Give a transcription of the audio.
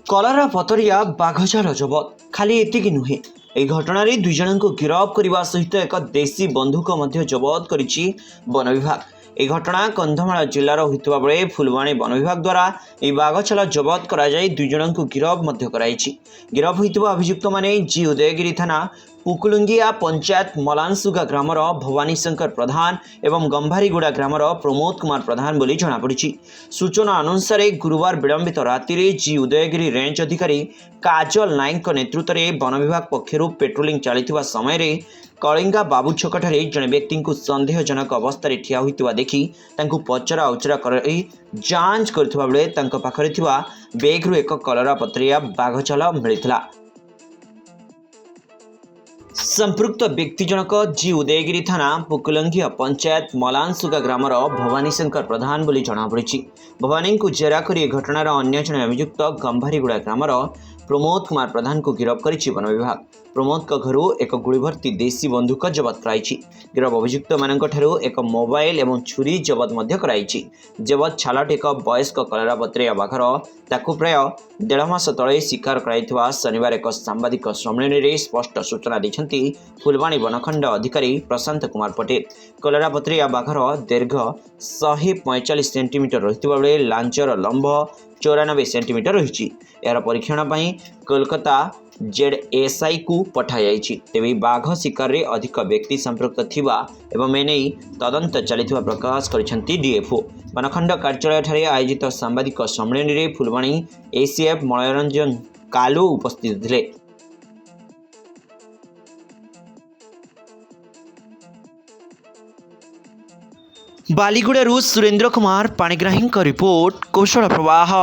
कलरा पतरिया बाघजाल जबत खाली एतिकी नुहे ଏହି ଘଟଣାରେ ଦୁଇ ଜଣଙ୍କୁ ଗିରଫ କରିବା ସହିତ ଏକ ଦେଶୀ ବନ୍ଧୁକ ମଧ୍ୟ ଜବତ କରିଛି ବନ ବିଭାଗ। ଏହି ଘଟଣା କନ୍ଧମାଳ ଜିଲ୍ଲାର ହୋଇଥିବା ବେଳେ ଫୁଲବାଣୀ ବନ ବିଭାଗ ଦ୍ୱାରା ଏହି ବାଘଛାଲ ଜବତ କରାଯାଇ ଦୁଇ ଜଣଙ୍କୁ ଗିରଫ ମଧ୍ୟ କରାଯାଇଛି। ଗିରଫ ହୋଇଥିବା ଅଭିଯୁକ୍ତମାନେ ଜି ଉଦୟଗିରି ଥାନା पुकुलुंगिया पंचायत मलानसुगा ग्रामर भवानी शंकर प्रधान एवं गंभारीगुड़ा ग्रामर प्रमोद कुमार प्रधान बोली जनापड़ी। सूचना अनुसार गुरुवार विलंबित राति जी उदयगिरी रेंज अधिकारी काजल नायक नेतृत्व में वन विभाग पक्षर पेट्रोलिंग चलता समय कलिंगा बाबू छकठारे जड़े व्यक्ति को सन्देहजनक अवस्था ठिया होता देखि पचरा उचरा कर जांच करथिबा बेले तांको पाखरे थिबा बेगरु एक कलरा पत्रिया बाघछाल मिलिथिला। संपृक्त व्यक्ति जनक जी उदयगिरी थाना पुकुलंगिया पंचायत मलानसुगा ग्रामर भवानी शंकर प्रधान बोली जनापड़ी। भवानी को जेरा कर घटनार अन्य जन अभियुक्त गंभारीगुड़ा ग्रामर प्रमोद कुमार प्रधान को गिरफ्त कर वन विभाग। प्रमोद का घर एक गुड़ी भर्ती देशी बंधुक जबत कराई। गिरफ अभियुक्त मानू एक मोबाइल एवं छुरी जबत कराई। जबत छालट एक वयस्क कलरा पत्रिया बाघर ताकू प्राय 1.5 मास तले शिकार कराइथिबा शनिवार एक सांबादिक सम्मेलन में स्पष्ट सूचना देछंती फुलबाणी वनखंड अधिकारी प्रशांत कुमार पटेल। कलरा पत्रिया बाघर दीर्घ 145 सेंटीमीटर रहिथिबा बेले लांचर लंब 94 सेंटीमीटर रही। यार परीक्षण पर कोलकाता ZSI को पठाई। तेज बाघ शिकार में अधिक व्यक्ति संपर्क थिबा एवं एने तदंत चलिथिबा प्रकाश करिसेंती डीएफओ। वनखंड कार्यालय ठारे आयोजित सांबादिक सम्मेलन में फुलबाणी ACF मनोरंजन कालू उपस्थित थे। बालीगुड़ारू सुरेंद्र कुमार पाणिग्राही रिपोर्ट कौशल प्रवाह।